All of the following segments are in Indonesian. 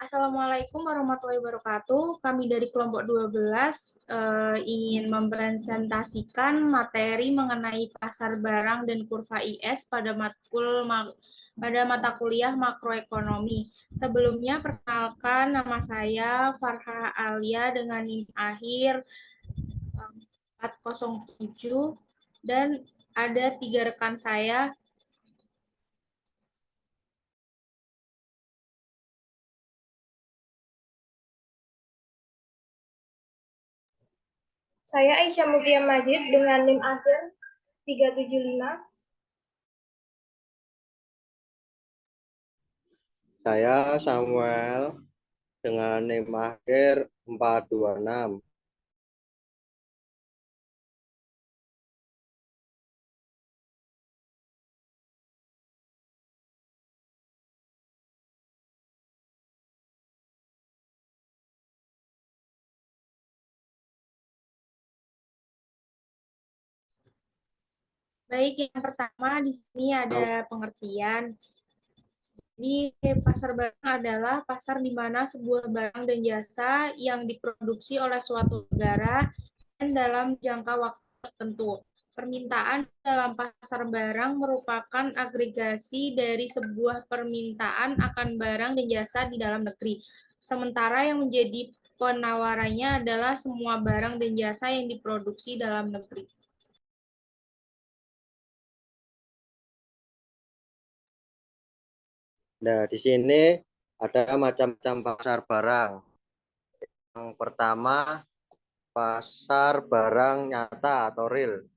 Assalamualaikum warahmatullahi wabarakatuh. Kami dari kelompok 12 ingin mempresentasikan materi mengenai pasar barang dan kurva IS pada mata kuliah makroekonomi. Sebelumnya, perkenalkan nama saya Farha Alia dengan NIM akhir 407 dan ada 3 rekan saya. Saya Aisyah Mutia Majid dengan NIM akhir 375. Saya Samuel dengan NIM akhir 426. Baik, yang pertama di sini ada pengertian. Jadi, pasar barang adalah pasar di mana sebuah barang dan jasa yang diproduksi oleh suatu negara dan dalam jangka waktu tertentu. Permintaan dalam pasar barang merupakan agregasi dari sebuah permintaan akan barang dan jasa di dalam negeri. Sementara yang menjadi penawarannya adalah semua barang dan jasa yang diproduksi dalam negeri. Nah, di sini ada macam-macam pasar barang. Yang pertama, pasar barang nyata atau real.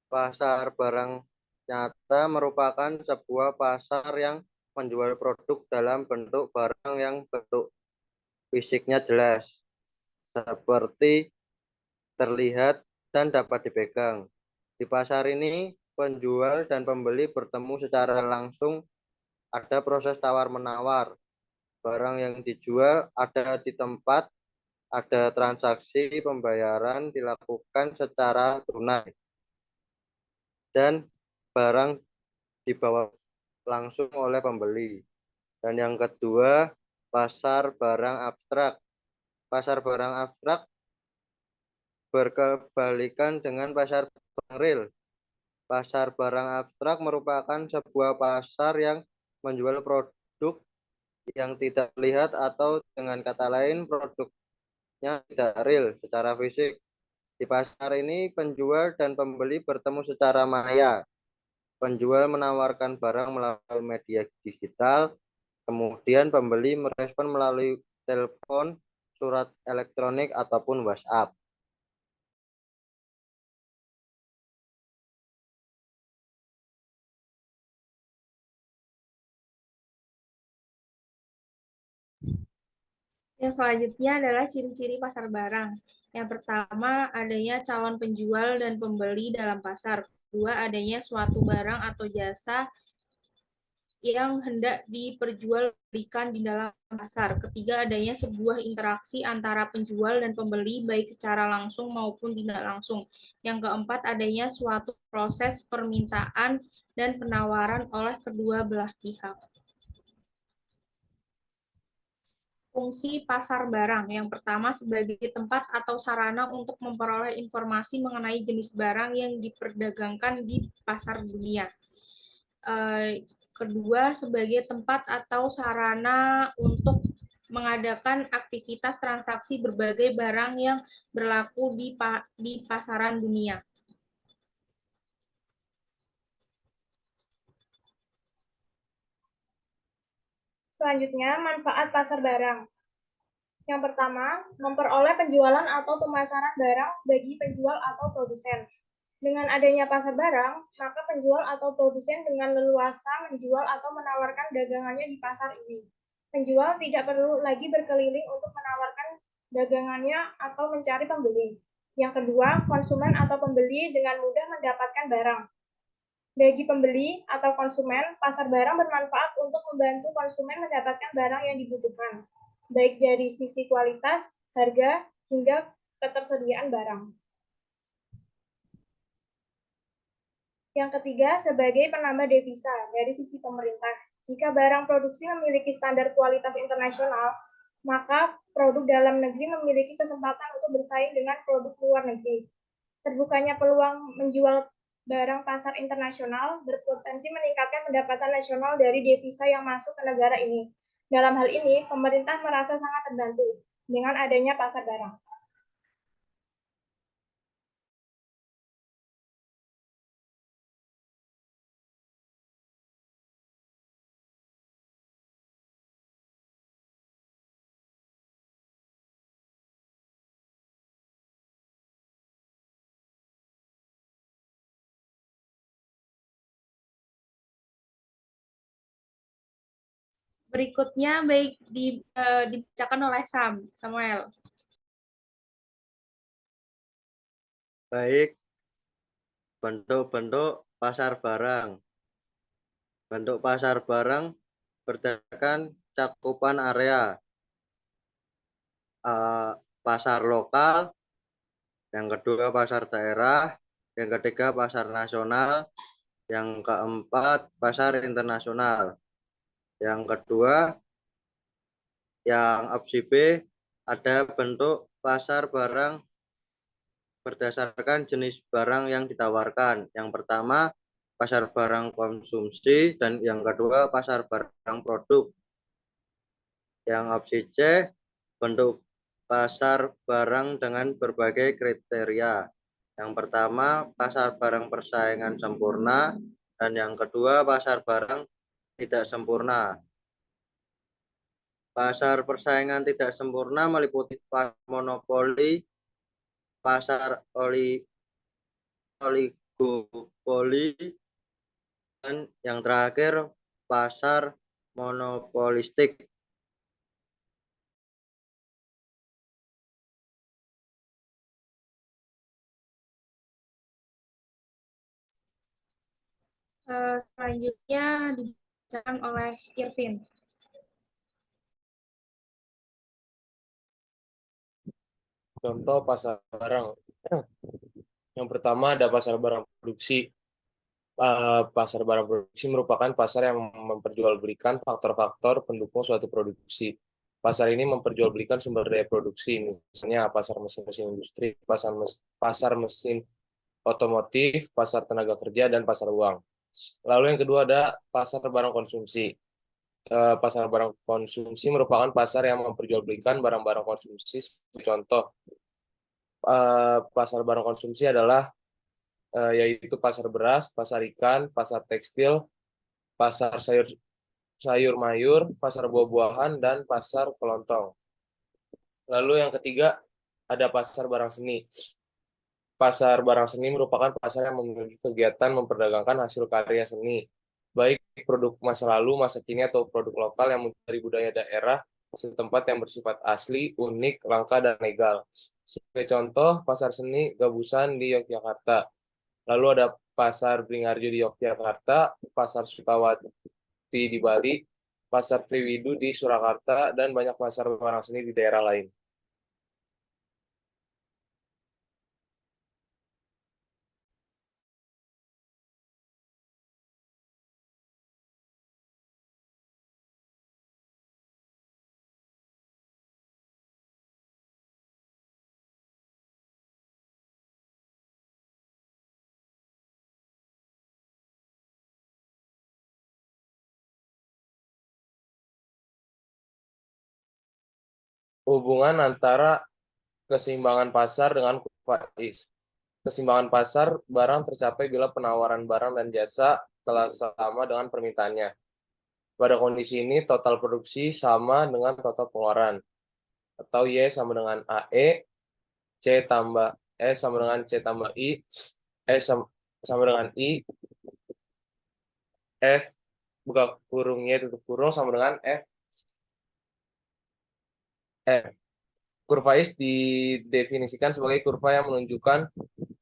Pasar barang nyata merupakan sebuah pasar yang menjual produk dalam bentuk barang yang bentuk fisiknya jelas, seperti terlihat dan dapat dipegang. Di pasar ini, penjual dan pembeli bertemu secara langsung, ada proses tawar-menawar. Barang yang dijual ada di tempat, ada transaksi pembayaran dilakukan secara tunai, dan barang dibawa langsung oleh pembeli. Dan yang kedua, pasar barang abstrak. Pasar barang abstrak berkebalikan dengan pasar barang real. Pasar barang abstrak merupakan sebuah pasar yang menjual produk yang tidak terlihat atau dengan kata lain produknya tidak real secara fisik. Di pasar ini penjual dan pembeli bertemu secara maya. Penjual menawarkan barang melalui media digital, kemudian pembeli merespon melalui telepon, surat elektronik, ataupun WhatsApp. Yang selanjutnya adalah ciri-ciri pasar barang. Yang pertama, adanya calon penjual dan pembeli dalam pasar. Kedua, adanya suatu barang atau jasa yang hendak diperjualbelikan di dalam pasar. Ketiga, adanya sebuah interaksi antara penjual dan pembeli baik secara langsung maupun tidak langsung. Yang keempat, adanya suatu proses permintaan dan penawaran oleh kedua belah pihak. Fungsi pasar barang. Yang pertama, sebagai tempat atau sarana untuk memperoleh informasi mengenai jenis barang yang diperdagangkan di pasar dunia. Kedua, sebagai tempat atau sarana untuk mengadakan aktivitas transaksi berbagai barang yang berlaku di pasaran dunia. Selanjutnya, manfaat pasar barang. Yang pertama, memperoleh penjualan atau pemasaran barang bagi penjual atau produsen. Dengan adanya pasar barang, maka penjual atau produsen dengan leluasa menjual atau menawarkan dagangannya di pasar ini. Penjual tidak perlu lagi berkeliling untuk menawarkan dagangannya atau mencari pembeli. Yang kedua, konsumen atau pembeli dengan mudah mendapatkan barang. Bagi pembeli atau konsumen, pasar barang bermanfaat untuk membantu konsumen mendapatkan barang yang dibutuhkan, baik dari sisi kualitas, harga, hingga ketersediaan barang. Yang ketiga, sebagai penambah devisa dari sisi pemerintah. Jika barang produksi memiliki standar kualitas internasional, maka produk dalam negeri memiliki kesempatan untuk bersaing dengan produk luar negeri. Terbukanya peluang menjual barang pasar internasional berpotensi meningkatkan pendapatan nasional dari devisa yang masuk ke negara ini. Dalam hal ini, pemerintah merasa sangat terbantu dengan adanya pasar barang. Berikutnya dibacakan oleh Samuel. Baik, bentuk-bentuk pasar barang. Bentuk pasar barang berdasarkan cakupan area. Pasar lokal, yang kedua pasar daerah, yang ketiga pasar nasional, yang keempat pasar internasional. Yang kedua, yang opsi B, ada bentuk pasar barang berdasarkan jenis barang yang ditawarkan. Yang pertama, pasar barang konsumsi, dan yang kedua, pasar barang produk. Yang opsi C, bentuk pasar barang dengan berbagai kriteria. Yang pertama, pasar barang persaingan sempurna, dan yang kedua, pasar barang tidak sempurna. Pasar persaingan tidak sempurna meliputi pasar monopoli, pasar oligopoli, dan yang terakhir pasar monopolistik. Selanjutnya dibacakan oleh Irvin. Contoh pasar barang. Yang pertama ada pasar barang produksi. Pasar barang produksi merupakan pasar yang memperjualbelikan faktor-faktor pendukung suatu produksi. Pasar ini memperjualbelikan sumber daya produksi, misalnya pasar mesin-mesin industri, pasar mesin otomotif, pasar tenaga kerja, dan pasar uang. Lalu yang kedua ada pasar barang konsumsi. Pasar barang konsumsi merupakan pasar yang memperjualbelikan barang-barang konsumsi. Sebagai contoh, pasar barang konsumsi adalah yaitu pasar beras, pasar ikan, pasar tekstil, pasar sayur mayur, pasar buah-buahan, dan pasar kelontong. Lalu yang ketiga ada pasar barang seni. Pasar barang seni merupakan pasar yang memiliki kegiatan memperdagangkan hasil karya seni, baik produk masa lalu, masa kini, atau produk lokal yang dari budaya daerah setempat yang bersifat asli, unik, langka, dan legal. Sebagai contoh, pasar seni Gabusan di Yogyakarta. Lalu ada pasar Bringarjo di Yogyakarta, pasar Sukawati di Bali, pasar Triwidu di Surakarta, dan banyak pasar barang seni di daerah lain. Hubungan antara keseimbangan pasar dengan kurva IS. Keseimbangan pasar barang tercapai bila penawaran barang dan jasa telah sama dengan permintaannya. Pada kondisi ini, total produksi sama dengan total pengeluaran, atau Y sama dengan AE, C tambah S sama dengan C tambah I, S sama dengan I, F buka kurung Y tutup kurung sama dengan F. Kurva IS didefinisikan sebagai kurva yang menunjukkan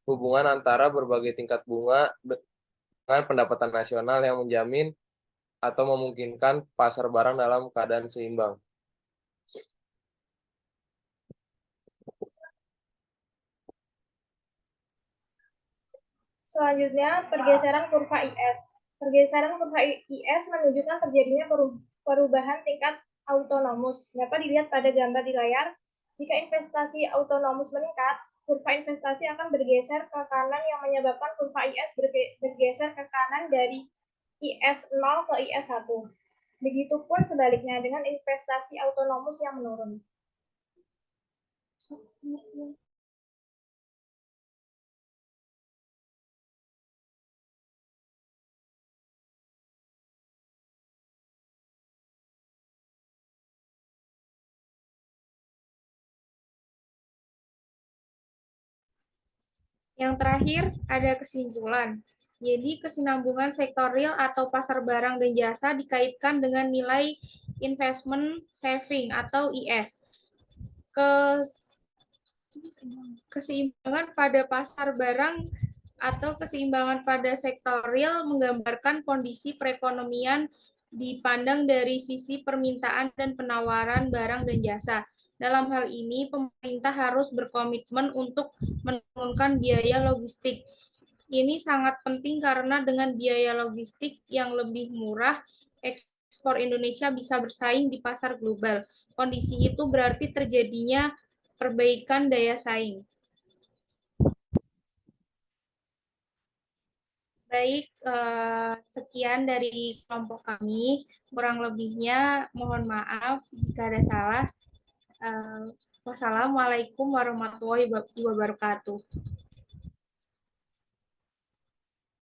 hubungan antara berbagai tingkat bunga dengan pendapatan nasional yang menjamin atau memungkinkan pasar barang dalam keadaan seimbang. Selanjutnya, pergeseran kurva IS. Pergeseran kurva IS menunjukkan terjadinya perubahan tingkat autonomus. Dapat dilihat pada gambar di layar. Jika investasi autonomus meningkat, kurva investasi akan bergeser ke kanan yang menyebabkan kurva IS bergeser ke kanan dari IS0 ke IS1. Begitupun sebaliknya dengan investasi autonomus yang menurun. Yang terakhir, ada kesimpulan. Jadi, kesinambungan sektor real atau pasar barang dan jasa dikaitkan dengan nilai investment saving atau IS. Keseimbangan pada pasar barang atau keseimbangan pada sektor real menggambarkan kondisi perekonomian dipandang dari sisi permintaan dan penawaran barang dan jasa. Dalam hal ini, pemerintah harus berkomitmen untuk menurunkan biaya logistik. Ini sangat penting karena dengan biaya logistik yang lebih murah, ekspor Indonesia bisa bersaing di pasar global. Kondisi itu berarti terjadinya perbaikan daya saing. Baik, sekian dari kelompok kami. Kurang lebihnya mohon maaf jika ada salah. Wassalamualaikum warahmatullahi wabarakatuh.